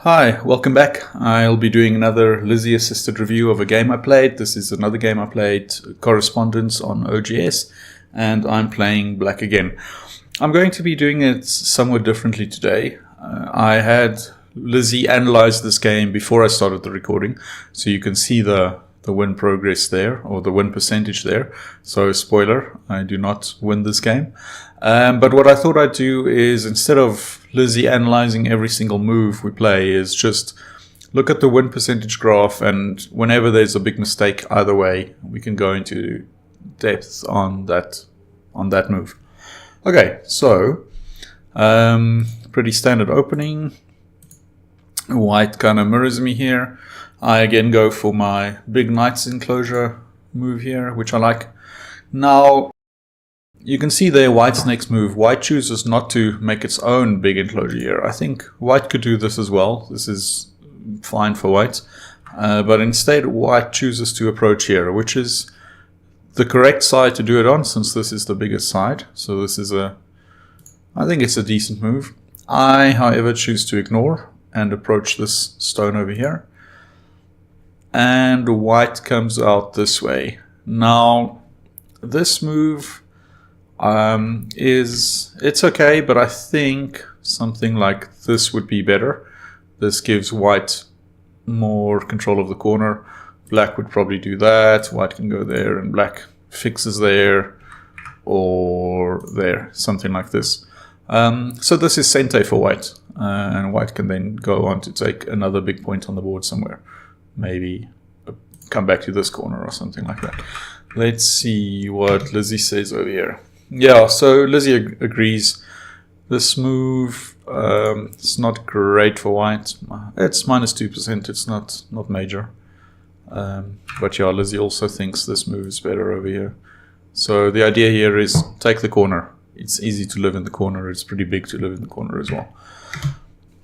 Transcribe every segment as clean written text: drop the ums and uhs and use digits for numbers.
Hi, welcome back. I'll be doing another Lizzie assisted review of a game I played. This is another game I played, Correspondence on OGS, and I'm playing black again. I'm going to be doing it somewhat differently today. I had Lizzie analyze this game before I started the recording, so you can see the win progress there, or the win percentage there. So spoiler, I do not win this game. But what I thought I'd do is, instead of Lizzie analyzing every single move we play, is just look at the win percentage graph, and whenever there's a big mistake either way, we can go into depth on that move. Okay, so pretty standard opening. White kind of mirrors me here. I again go for my big knight's enclosure move here, which I like. Now, you can see there White's next move. White chooses not to make its own big enclosure here. I think White could do this as well. This is fine for White. But instead, White chooses to approach here, which is the correct side to do it on, since this is the biggest side. So this is I think it's a decent move. I, however, choose to ignore and approach this stone over here. And White comes out this way. Now, this move it's okay, but I think something like this would be better. This gives White more control of the corner. Black would probably do that. White can go there, and Black fixes there or there, something like this. So this is Sente for White, and White can then go on to take another big point on the board somewhere. Maybe come back to this corner or something like that. Let's see what Lizzie says over here. Yeah, so Lizzie agrees. This move it's not great for White. It's -2%. It's not major. But yeah, Lizzie also thinks this move is better over here. So the idea here is take the corner. It's easy to live in the corner. It's pretty big to live in the corner as well.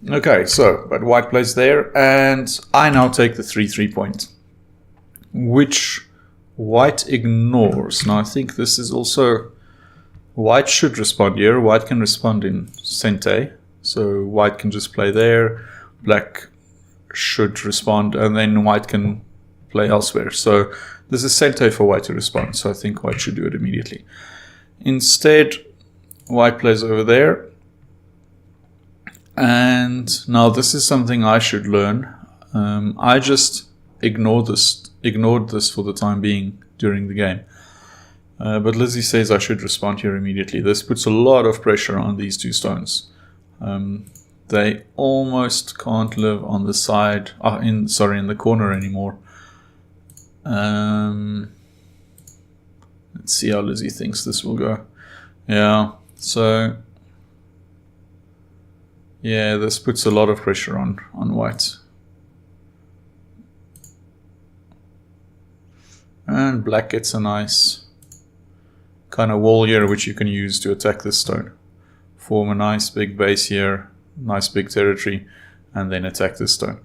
Okay, so, but White plays there, and I now take the 3-3 point, which White ignores. Now I think this is also, White should respond here. White can respond in Sente, so White can just play there. Black should respond, and then White can play elsewhere. So this is Sente for White to respond, so I think White should do it immediately. Instead, White plays over there. And now this is something I should learn. I just ignored this for the time being during the game. But Lizzie says I should respond here immediately. This puts a lot of pressure on these two stones. They almost can't live on the side, in the corner anymore. Let's see how Lizzie thinks this will go. Yeah, so yeah, this puts a lot of pressure on White. And Black gets a nice kind of wall here, which you can use to attack this stone. Form a nice big base here, nice big territory, and then attack this stone.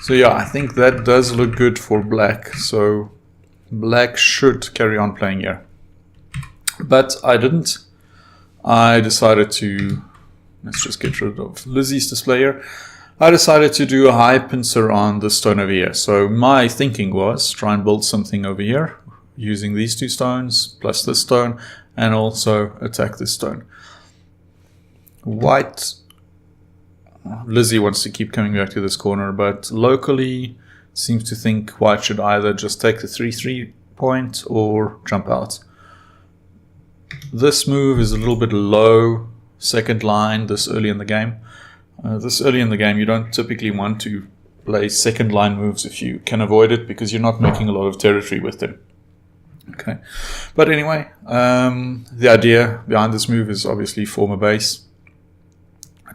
So yeah, I think that does look good for Black. So Black should carry on playing here. But I didn't. I decided to, let's just get rid of Lizzie's display here. I decided to do a high pincer on the stone over here. So my thinking was try and build something over here using these two stones plus this stone, and also attack this stone. Lizzie wants to keep coming back to this corner, but locally seems to think White should either just take the 3-3 point or jump out. This move is a little bit low, second line this early in the game. This early in the game, you don't typically want to play second line moves if you can avoid it, because you're not making a lot of territory with them. Okay, but anyway, the idea behind this move is obviously form a base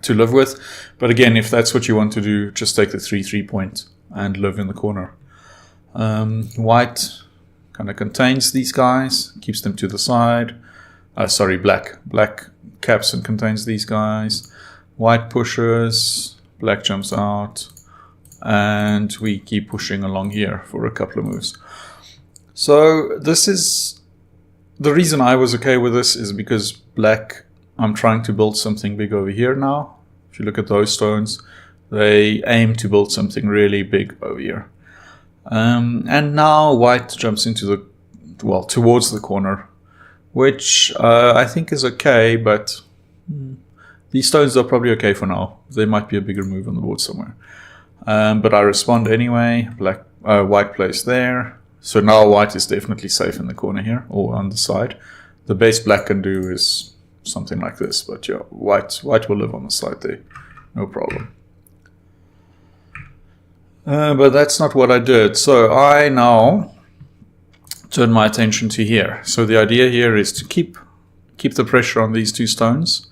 to live with. But again, if that's what you want to do, just take the 3-3 point and live in the corner. White kind of contains these guys, keeps them to the side. Black caps and contains these guys. White pushes, Black jumps out, and we keep pushing along here for a couple of moves. So this is the reason I was okay with this, is because Black, I'm trying to build something big over here now. If you look at those stones, They aim to build something really big over here. And now white jumps into the, well, towards the corner, which I think is okay, but these stones are probably okay for now. There might be a bigger move on the board somewhere. But I respond anyway. White plays there. So now white is definitely safe in the corner here, or on the side. The best black can do is something like this, but yeah, white will live on the side there, no problem. But that's not what I did. So I now turn my attention to here. So the idea here is to keep the pressure on these two stones,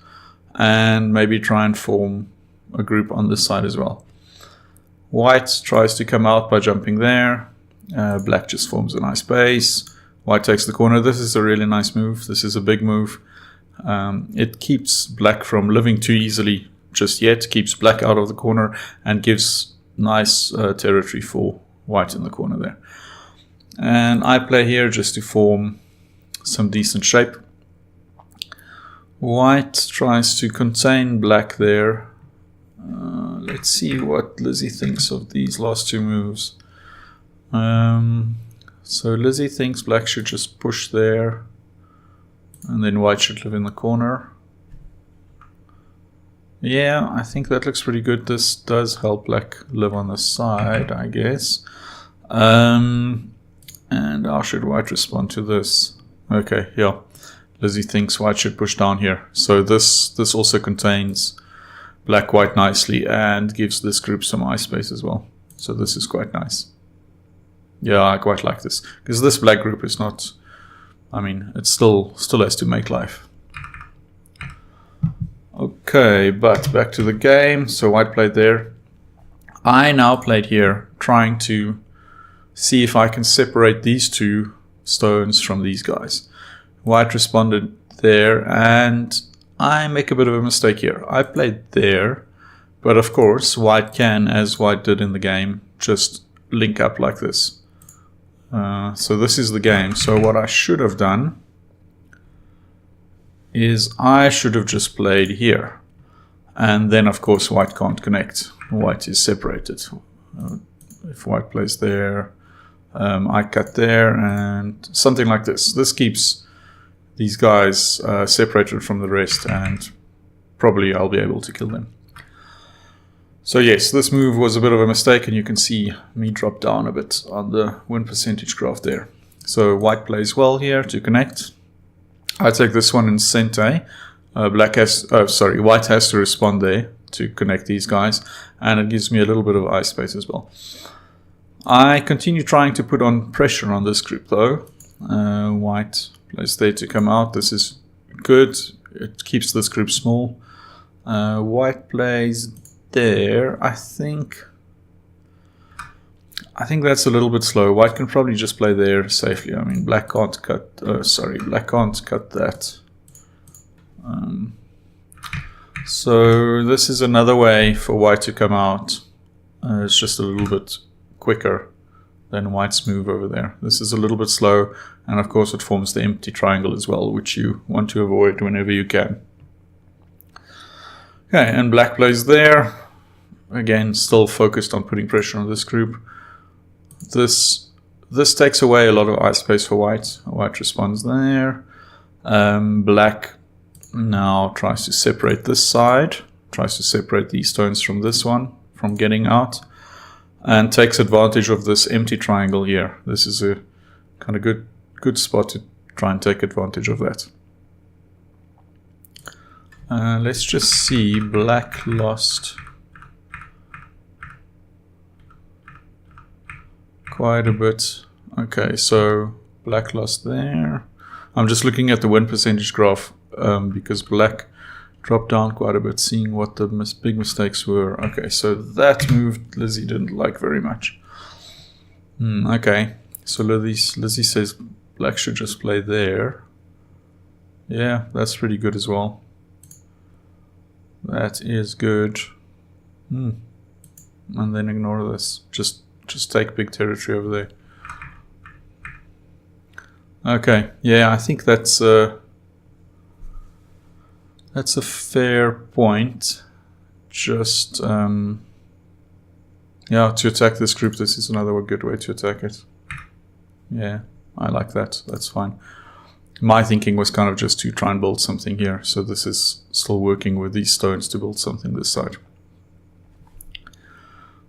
and maybe try and form a group on this side as well. White tries to come out by jumping there. Black just forms a nice base. White takes the corner. This is a really nice move. This is a big move. It keeps black from living too easily just yet. Keeps black out of the corner and gives nice territory for white in the corner there. And I play here just to form some decent shape. White tries to contain black there. Let's see what Lizzie thinks of these last two moves. So Lizzie thinks black should just push there, and then white should live in the corner. Yeah, I think that looks pretty good. This does help black live on the side, I guess. And how should white respond to this? Okay, yeah. Lizzie thinks white should push down here. So this also contains black quite nicely and gives this group some eye space as well. So this is quite nice. Yeah, I quite like this, because this black group is not, I mean, it still has to make life. Okay, but back to the game. So white played there. I now played here, trying to see if I can separate these two stones from these guys. White responded there, and I make a bit of a mistake here. I played there, but of course white can, as white did in the game, just link up like this. So this is the game. So what I should have done is I should have just played here, and then of course white can't connect. White is separated. If white plays there, I cut there, and something like this. This keeps these guys separated from the rest, and probably I'll be able to kill them. So yes, this move was a bit of a mistake, and you can see me drop down a bit on the win percentage graph there. So white plays well here to connect. I take this one in center. White has to respond there to connect these guys, and it gives me a little bit of eye space as well. I continue trying to put on pressure on this group though. White plays there to come out. This is good. It keeps this group small. White plays there. I think that's a little bit slow. White can probably just play there safely. I mean, black can't cut. Black can't cut that. So this is another way for white to come out. It's just a little bit quicker than white's move over there. This is a little bit slow, and of course it forms the empty triangle as well, which you want to avoid whenever you can. Okay, and black plays there. Again, still focused on putting pressure on this group. This takes away a lot of eye space for white. White responds there. Black now tries to separate this side, tries to separate these stones from this one, from getting out, and takes advantage of this empty triangle here. This is a kind of good spot to try and take advantage of that. Let's just see. Black lost quite a bit. Okay, so black lost there. I'm just looking at the win percentage graph because black dropped down quite a bit, seeing what the big mistakes were. Okay, so that move Lizzie didn't like very much. Okay, so Lizzie says black should just play there. Yeah, that's pretty good as well. That is good. And then ignore this. Just take big territory over there. Okay, yeah, I think that's a fair point. Just Yeah, to attack this group, this is another good way to attack it. Yeah, I like that. That's fine. My thinking was kind of just to try and build something here. So this is still working with these stones to build something this side.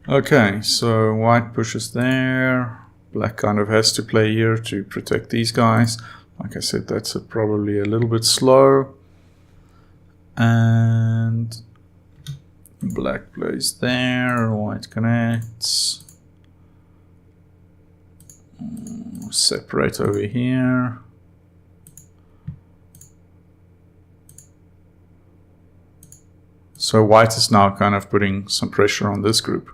Okay, so white pushes there. Black kind of has to play here to protect these guys. Like I said, that's probably a little bit slow. And black plays there, white connects. Separate over here. So white is now kind of putting some pressure on this group,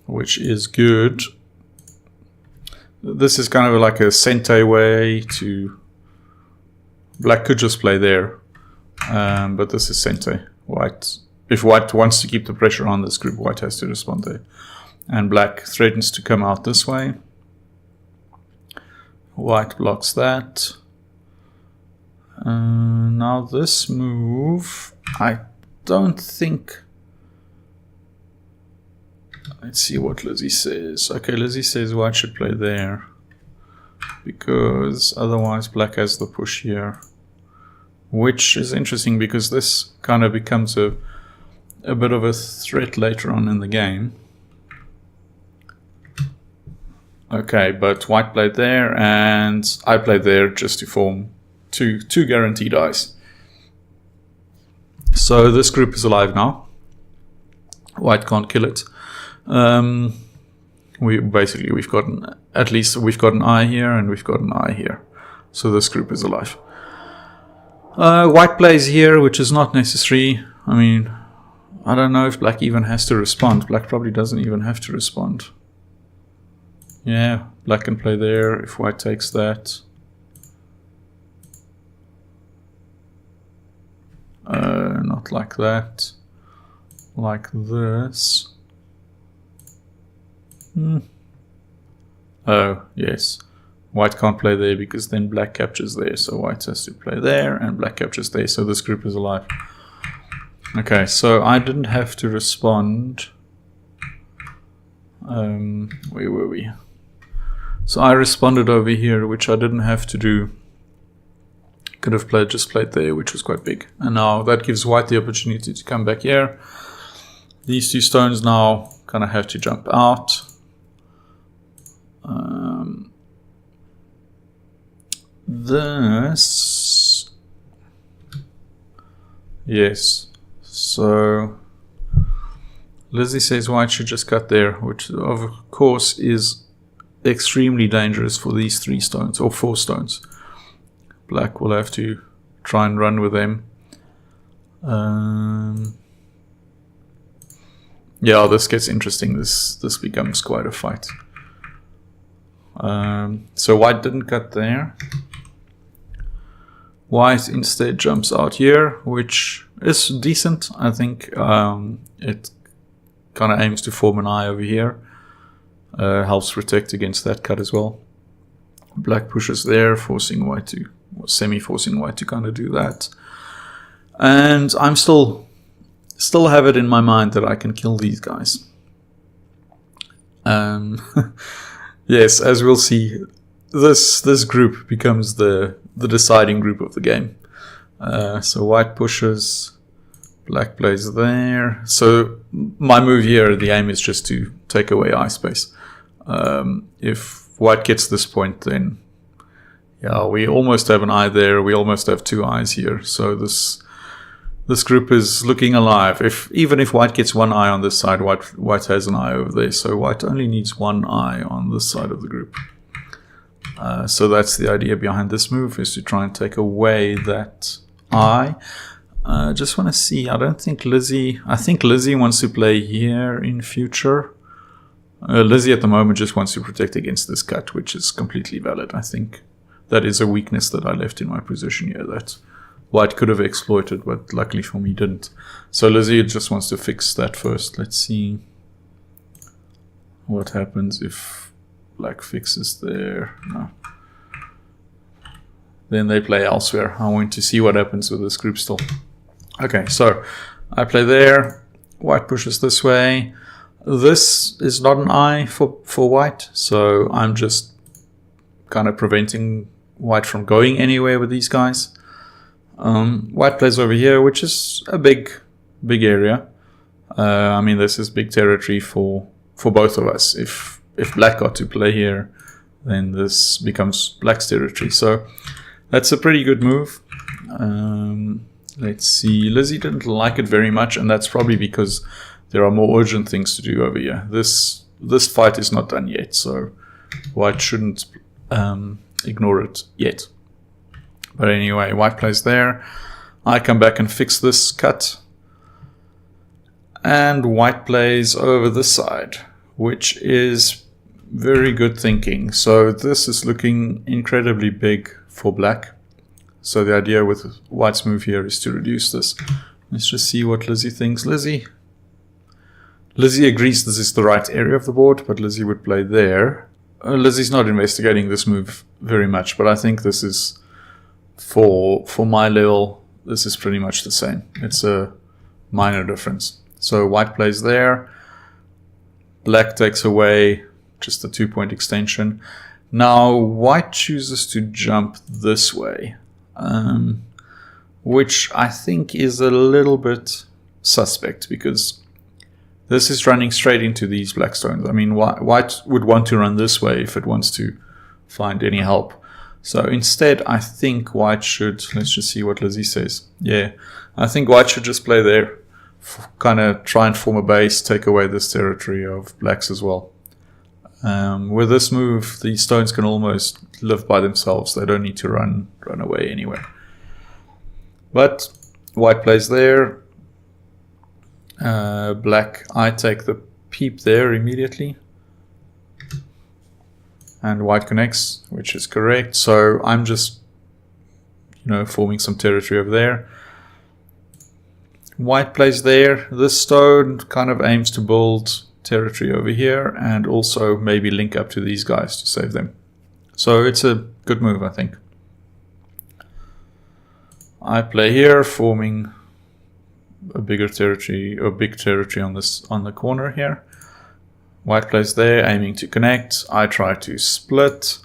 which is good. This is kind of like a Sente way to... Black could just play there, but this is Sente. White, if white wants to keep the pressure on this group, white has to respond there. And black threatens to come out this way. White blocks that. Now this move, I don't think... Let's see what Lizzie says. Okay, Lizzie says white should play there, because otherwise black has the push here. Which is interesting because this kind of becomes a bit of a threat later on in the game. Okay, but white played there and I played there just to form two guaranteed eyes. So this group is alive now. White can't kill it. We've got an eye here and we've got an eye here. So this group is alive. White plays here, which is not necessary. I mean, I don't know if black even has to respond. Black probably doesn't even have to respond. Yeah, black can play there if white takes that. Not like that. Like this. Oh, yes. White can't play there because then black captures there. So white has to play there and black captures there. So this group is alive. Okay, so I didn't have to respond. Where were we? So I responded over here, which I didn't have to do. Could have just played there, which was quite big. And now that gives white the opportunity to come back here. These two stones now kind of have to jump out. This, yes, so Lizzie says white should just cut there, which of course is extremely dangerous for these 3 stones or 4 stones. Black will have to try and run with them. Yeah, this gets interesting. This becomes quite a fight. So white didn't cut there. White instead jumps out here, which is decent. I think it kind of aims to form an eye over here. Helps protect against that cut as well. Black pushes there, forcing white to, or semi-forcing white to kind of do that. And I'm still have it in my mind that I can kill these guys. Yes, as we'll see, this group becomes the deciding group of the game. So white pushes, black plays there. So my move here, the aim is just to take away eye space. If white gets this point, then yeah, we almost have an eye there. We almost have 2 eyes here. So this group is looking alive. Even if white gets 1 eye on this side, white has an eye over there. So white only needs 1 eye on this side of the group. So that's the idea behind this move, is to try and take away that eye. Just want to see, I think Lizzie wants to play here in future. Lizzie at the moment just wants to protect against this cut, which is completely valid. I think that is a weakness that I left in my position here that white could have exploited, but luckily for me didn't. So Lizzie just wants to fix that first. Let's see what happens if black fixes there. No. Then they play elsewhere. I want to see what happens with this group still. Okay, so I play there. White pushes this way. This is not an eye for white, so I'm just kind of preventing white from going anywhere with these guys. White plays over here, which is a big area. I mean, this is big territory for both of us. If black got to play here, then this becomes black's territory. So that's a pretty good move. Let's see. Lizzie didn't like it very much, and that's probably because there are more urgent things to do over here. This fight is not done yet, so white shouldn't ignore it yet. But anyway, white plays there. I come back and fix this cut. And white plays over this side, which is very good thinking. So this is looking incredibly big for black. So the idea with white's move here is to reduce this. Let's just see what Lizzie thinks. Lizzie agrees this is the right area of the board, but Lizzie would play there. Lizzie's not investigating this move very much, but I think this is, for my level, this is pretty much the same. It's a minor difference. So white plays there. Black takes away just a 2-point extension. Now white chooses to jump this way, which I think is a little bit suspect because this is running straight into these black stones. I mean, white would want to run this way if it wants to find any help. So instead, I think white should, let's just see what Lizzie says. Yeah, I think white should just play there, kind of try and form a base, take away this territory of blacks as well. With this move, these stones can almost live by themselves. They don't need to run away anywhere. But white plays there. Black, I take the peep there immediately. And white connects, which is correct. So I'm just, forming some territory over there. White plays there. This stone kind of aims to build territory over here and also maybe link up to these guys to save them. So it's a good move, I think. I play here, forming a bigger territory, or big territory on the corner here. White plays there, aiming to connect. I try to split.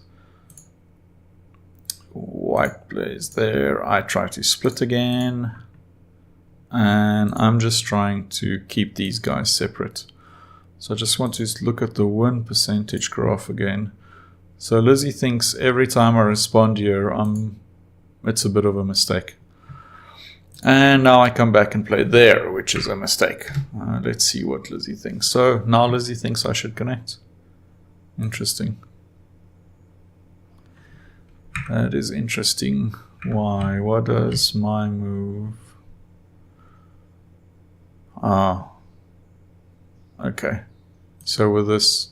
White plays there. I try to split again. And I'm just trying to keep these guys separate. So I just want to look at the win percentage graph again. So Lizzie thinks every time I respond here, it's a bit of a mistake. And now I come back and play there, which is a mistake. Let's see what Lizzie thinks. So now Lizzie thinks I should connect. Interesting. That is interesting. Why? What does my move? Okay. So with this,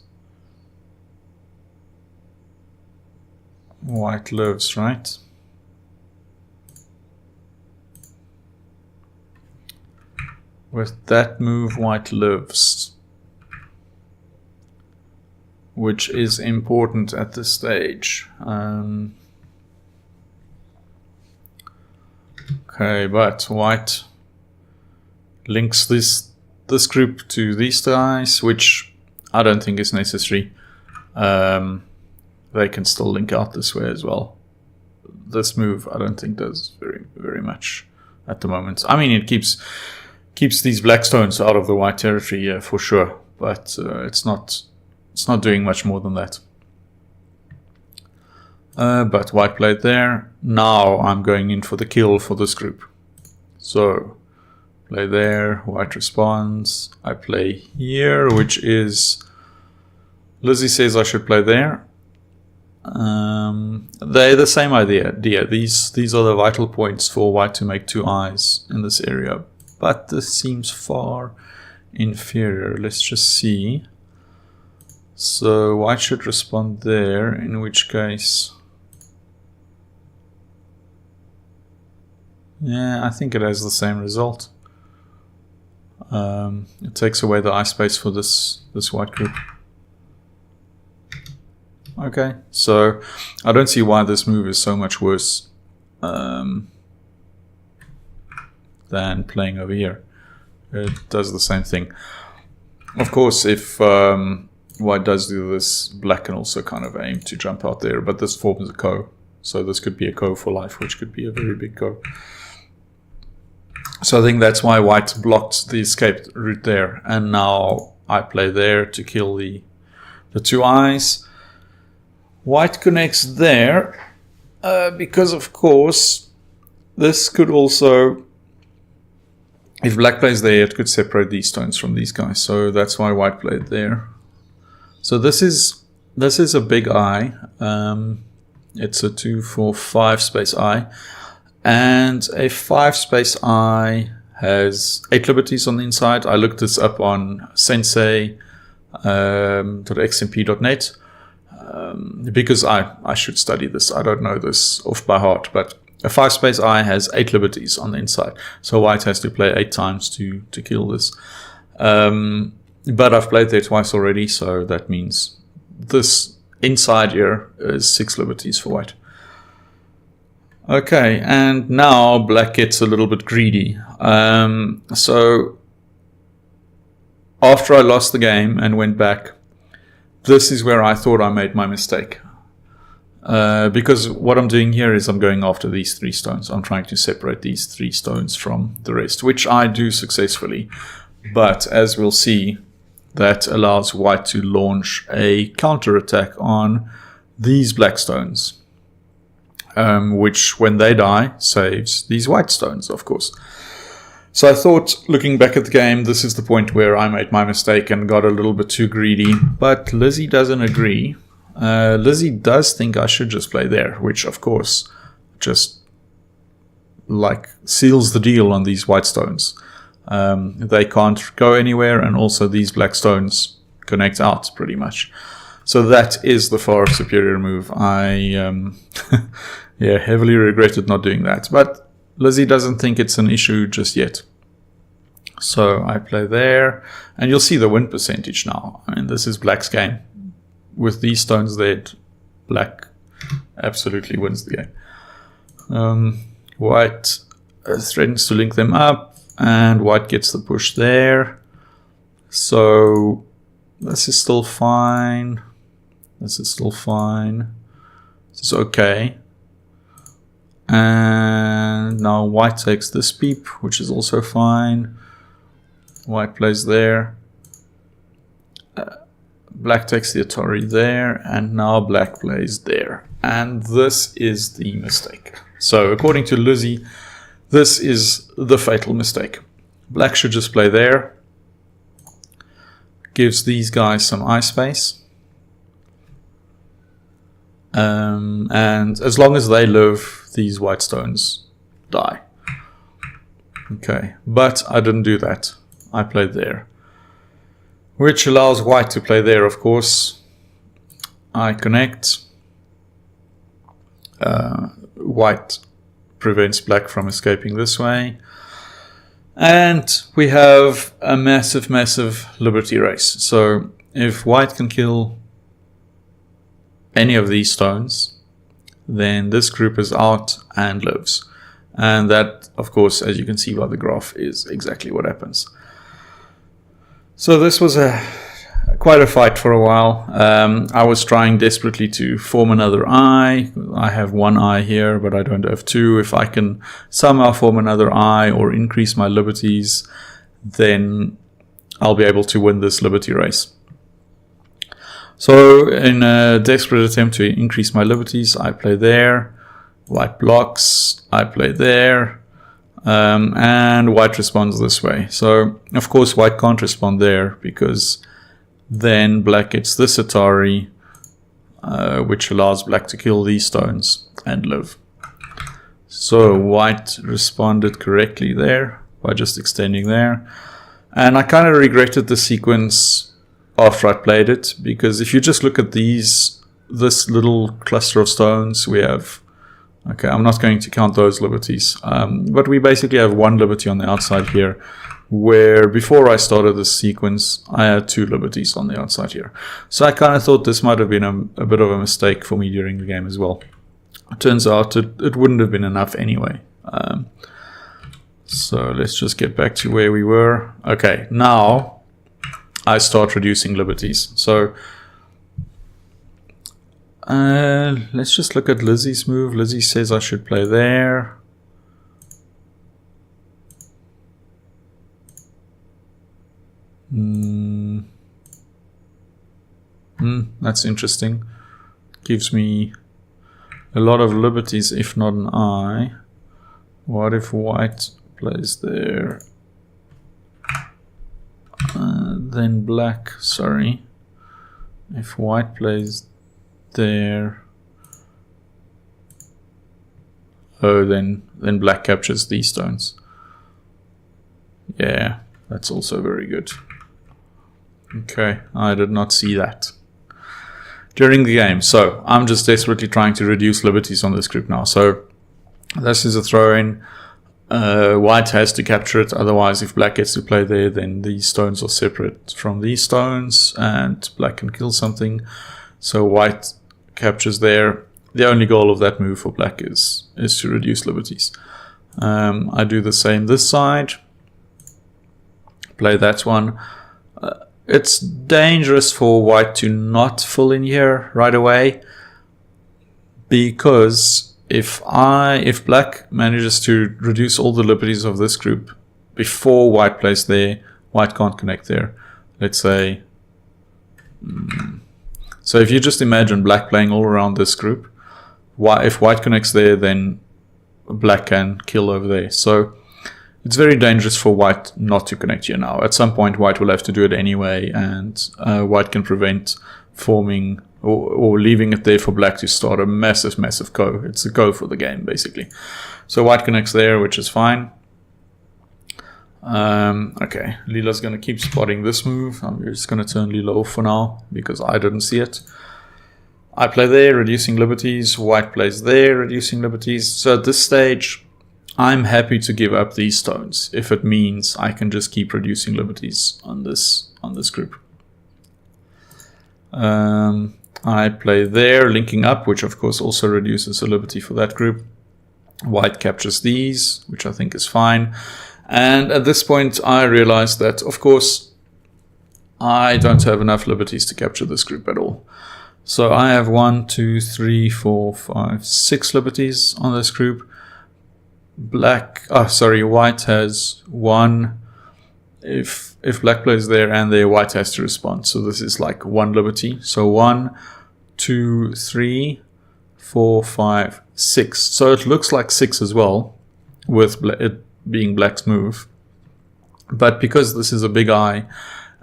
white lives, right? With that move, white lives, which is important at this stage. Okay, but white links this group to these guys, which I don't think is necessary. They can still link out this way as well. This move I don't think does very much at the moment. I mean, it keeps these black stones out of the white territory, for sure, but it's not doing much more than that. But white played there. Now I'm going in for the kill for this group. So play there, white responds. I play here, which is, Lizzie says I should play there. They're the same idea. These are the vital points for white to make two eyes in this area. But this seems far inferior. Let's just see. So white should respond there, in which case, yeah, I think it has the same result. It takes away the eye space for this white group. Okay, so I don't see why this move is so much worse than playing over here. It does the same thing. Of course, if white does do this, black can also kind of aim to jump out there, but this forms a ko. So this could be a ko for life, which could be a very big ko. So I think that's why white blocked the escape route there. And now I play there to kill the two eyes. White connects there because, of course, this could also... If black plays there, it could separate these stones from these guys. So that's why white played there. So this is a big eye. It's a 2, 4, 5 space eye. And a 5 space eye has 8 liberties on the inside. I looked this up on sensei.xmp.net because I should study this. I don't know this off by heart, but a 5 space eye has 8 liberties on the inside. So white has to play 8 times to kill this. But I've played there twice already, so that means this inside here is 6 liberties for white. Okay, and now black gets a little bit greedy. So after I lost the game and went back, this is where I thought I made my mistake. Because what I'm doing here is I'm going after these 3 stones. I'm trying to separate these 3 stones from the rest, which I do successfully. But as we'll see, that allows white to launch a counter attack on these black stones, which when they die saves these white stones, of course. So I thought, looking back at the game, this is the point where I made my mistake and got a little bit too greedy. But Lizzie doesn't agree. Lizzie does think I should just play there, which of course just like seals the deal on these white stones. They can't go anywhere, and also these black stones connect out pretty much. So that is the far superior move. I heavily regretted not doing that, but Lizzie doesn't think it's an issue just yet. So I play there, and you'll see the win percentage now. I mean, this is black's game. With these stones dead, black absolutely wins the game. White threatens to link them up, and white gets the push there. So this is still fine. This is still fine. This is okay. And now white takes this peep, which is also fine. White plays there. Black takes the Atari there, and now black plays there. And this is the mistake. So according to Lizzie, this is the fatal mistake. Black should just play there. Gives these guys some eye space. And as long as they live, these white stones die. Okay, but I didn't do that. I played there. Which allows white to play there, of course. I connect. White prevents black from escaping this way. And we have a massive, massive liberty race. So if white can kill any of these stones, then this group is out and lives. And that, of course, as you can see by the graph, is exactly what happens. So this was quite a fight for a while. I was trying desperately to form another eye. I have one eye here, but I don't have 2. If I can somehow form another eye or increase my liberties, then I'll be able to win this liberty race. So in a desperate attempt to increase my liberties, I play there. White blocks. I play there. And white responds this way. So of course white can't respond there, because then black gets this Atari, which allows black to kill these stones and live. So white responded correctly there by just extending there. And I kind of regretted the sequence after I played it, because if you just look at this little cluster of stones, we have, okay, I'm not going to count those liberties, but we basically have 1 liberty on the outside here, where before I started this sequence, I had 2 liberties on the outside here. So I kind of thought this might have been a bit of a mistake for me during the game as well. It turns out it wouldn't have been enough anyway. So let's just get back to where we were. Okay, now I start reducing liberties. So let's just look at Lizzie's move. Lizzie says I should play there. That's interesting. Gives me a lot of liberties, if not an eye. What if white plays there? Then black, sorry. If white plays there, oh, then black captures these stones. Yeah, that's also very good. Okay, I did not see that during the game. So I'm just desperately trying to reduce liberties on this group now. So this is a throw-in. White has to capture it, otherwise if black gets to play there, then these stones are separate from these stones and black can kill something. So white captures there. The only goal of that move for black is to reduce liberties. I do the same this side. Play that one. It's dangerous for white to not fill in here right away, because if black manages to reduce all the liberties of this group before white plays there, white can't connect there. Let's say, so if you just imagine black playing all around this group, if white connects there, then black can kill over there. So it's very dangerous for white not to connect here now. At some point, white will have to do it anyway, and white can prevent forming or leaving it there for black to start a massive, massive go. It's a go for the game, basically. So white connects there, which is fine. Okay, Lila's going to keep spotting this move. I'm just going to turn Lila off for now, because I didn't see it. I play there, reducing liberties. White plays there, reducing liberties. So at this stage, I'm happy to give up these stones if it means I can just keep reducing liberties on this group. I play there, linking up, which of course also reduces a liberty for that group. White captures these, which I think is fine. And at this point, I realize that, of course, I don't have enough liberties to capture this group at all. So I have 1, 2, 3, 4, 5, 6 liberties on this group. White has 1. If black plays there and there, white has to respond. So this is like 1 liberty. So 1, 2, 3, 4, 5, 6. So it looks like 6 as well, with it being black's move. But because this is a big eye,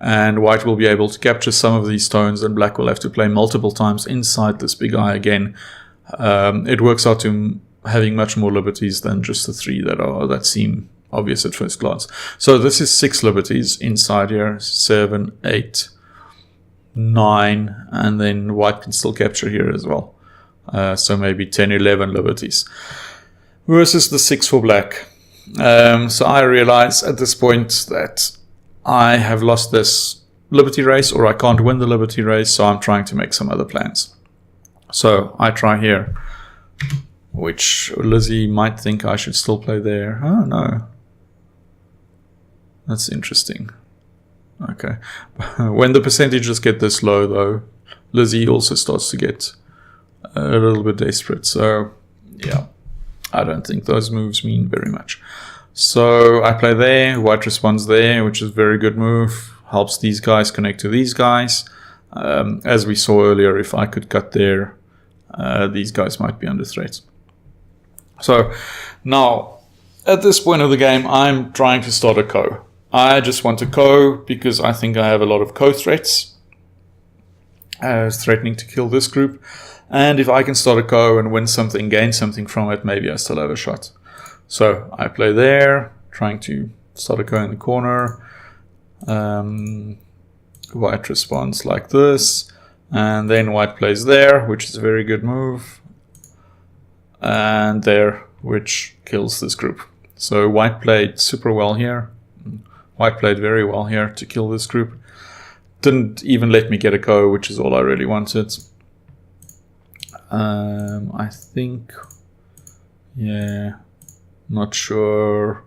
and white will be able to capture some of these stones, and black will have to play multiple times inside this big eye again, it works out to having much more liberties than just the 3 that seem obvious at first glance. So this is 6 liberties inside here, 7, 8, 9, and then white can still capture here as well. So maybe 10, 11 liberties versus the 6 for black. So I realize at this point that I have lost this liberty race, or I can't win the liberty race, so I'm trying to make some other plans. So I try here, which Lizzie might think I should still play there. Oh, no. That's interesting. Okay. When the percentages get this low, though, Lizzie also starts to get a little bit desperate. So, yeah, I don't think those moves mean very much. So I play there, white responds there, which is a very good move. Helps these guys connect to these guys. As we saw earlier, if I could cut there, these guys might be under threat. So now, at this point of the game, I'm trying to start a co. I just want a co because I think I have a lot of co-threats threatening to kill this group. And if I can start a co and win something, gain something from it, maybe I still have a shot. So I play there, trying to start a co in the corner. White responds like this. And then white plays there, which is a very good move. And there, which kills this group. So white played super well here. White played very well here to kill this group. Didn't even let me get a co, which is all I really wanted. I think, yeah, not sure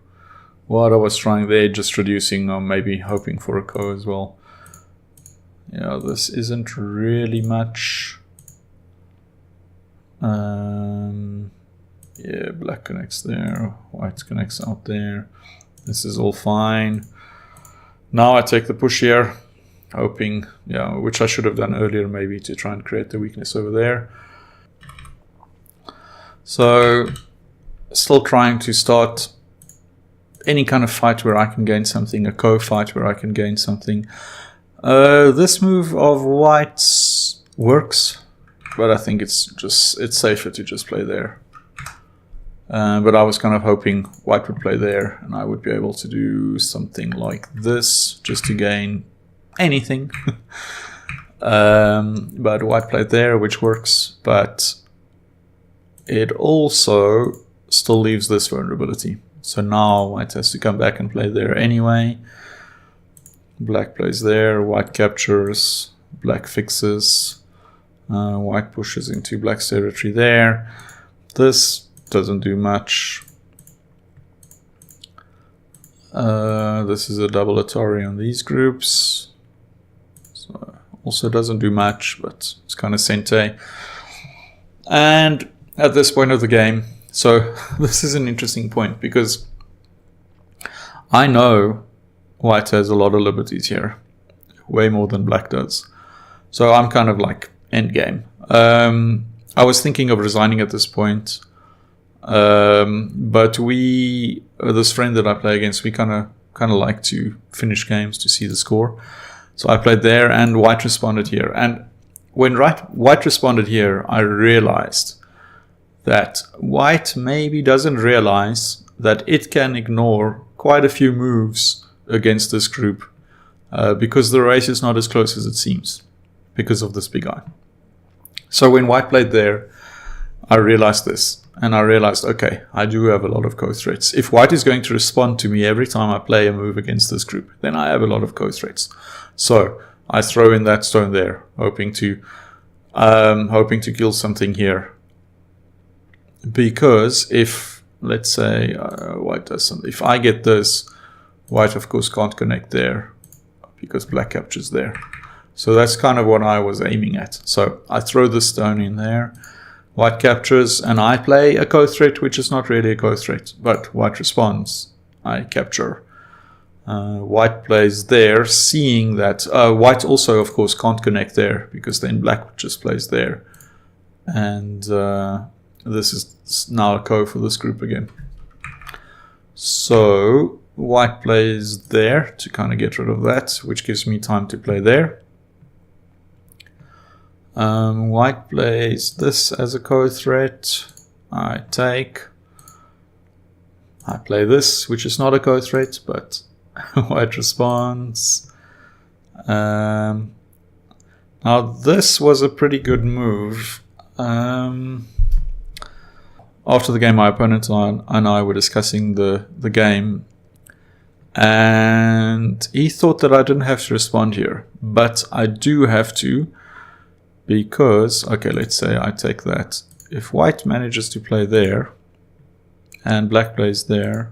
what I was trying there, just reducing or maybe hoping for a co as well. Yeah, this isn't really much. Yeah, black connects there, white connects out there. This is all fine. Now I take the push here, hoping, yeah, which I should have done earlier maybe, to try and create the weakness over there. So, still trying to start any kind of fight where I can gain something, a co-fight where I can gain something. This move of white's works, but I think it's safer to just play there. But I was kind of hoping white would play there and I would be able to do something like this just to gain anything. But white played there, which works, but it also still leaves this vulnerability. So now white has to come back and play there anyway. Black plays there, white captures, black fixes, white pushes into black's territory there. This doesn't do much. This is a double Atari on these groups. So also doesn't do much, but it's kind of sente. And at this point of the game, so this is an interesting point because I know white has a lot of liberties here, way more than black does. So I'm kind of like endgame. I was thinking of resigning at this point. But this friend that I play against, we kind of like to finish games to see the score. So I played there and white responded here. And when white responded here, I realized that white maybe doesn't realize that it can ignore quite a few moves against this group because the race is not as close as it seems because of this big eye. So when white played there, I realized this. And I realized, okay, I do have a lot of co-threats. If white is going to respond to me every time I play a move against this group, then I have a lot of co-threats. So I throw in that stone there, hoping to kill something here. Because if, let's say, white does something, if I get this, white of course can't connect there because black captures there. So that's kind of what I was aiming at. So I throw the stone in there. White captures and I play a co-threat, which is not really a co-threat, but white responds. I capture. White plays there, seeing that white also, of course, can't connect there because then black just plays there. And this is now a co for this group again. So white plays there to kind of get rid of that, which gives me time to play there. White plays this as a co-threat. I take. I play this, which is not a co-threat, but white responds. Now this was a pretty good move. After the game, my opponent and I were discussing the game, and he thought that I didn't have to respond here, but I do have to. Because, okay, let's say I take that. If white manages to play there, and black plays there,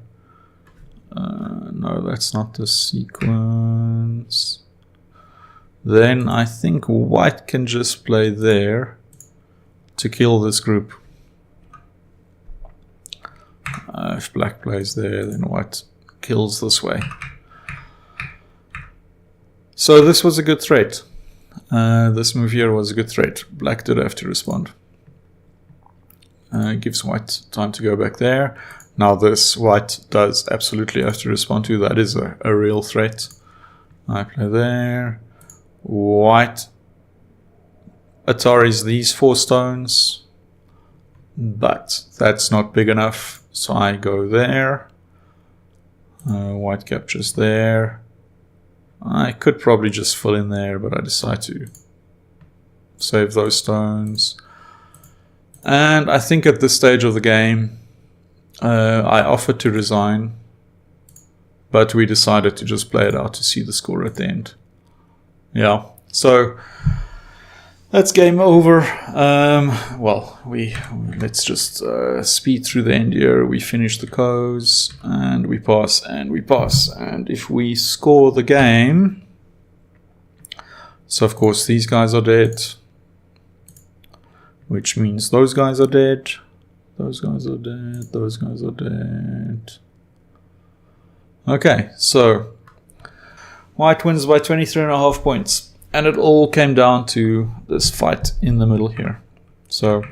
no, that's not the sequence. Then I think white can just play there to kill this group. If black plays there, then white kills this way. So this was a good threat. This move here was a good threat. Black did have to respond. Gives white time to go back there. Now this white does absolutely have to respond to. That is a real threat. I play there. White Ataris these 4 stones. But that's not big enough. So I go there. White captures there. I could probably just fill in there, but I decide to save those stones. And I think at this stage of the game, I offered to resign, but we decided to just play it out to see the score at the end. Yeah, so that's game over. Well, let's just speed through the end here. We finish the codes and we pass and we pass. And if we score the game, So of course these guys are dead, which means those guys are dead, those guys are dead, those guys are dead. Okay, so white wins by 23.5 points, and it all came down to this fight in the middle here. So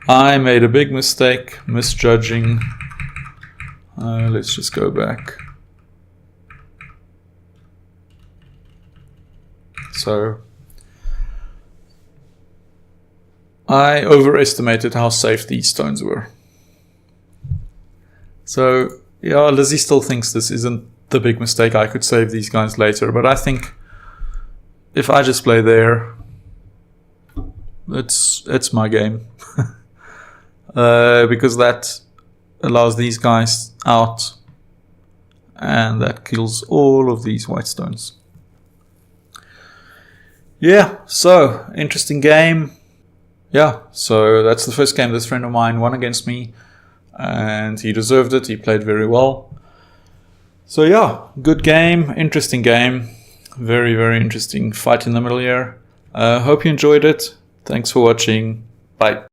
I made a big mistake misjudging. Let's just go back. So I overestimated how safe these stones were. So yeah, Lizzie still thinks this isn't the big mistake. I could save these guys later, but I think if I just play there, it's my game. Because that allows these guys out, and that kills all of these white stones. Yeah, so interesting game. Yeah, so that's the first game this friend of mine won against me, and he deserved it. He played very well. So yeah, good game, interesting game. Very, very interesting fight in the middle here. Hope you enjoyed it. Thanks for watching. Bye.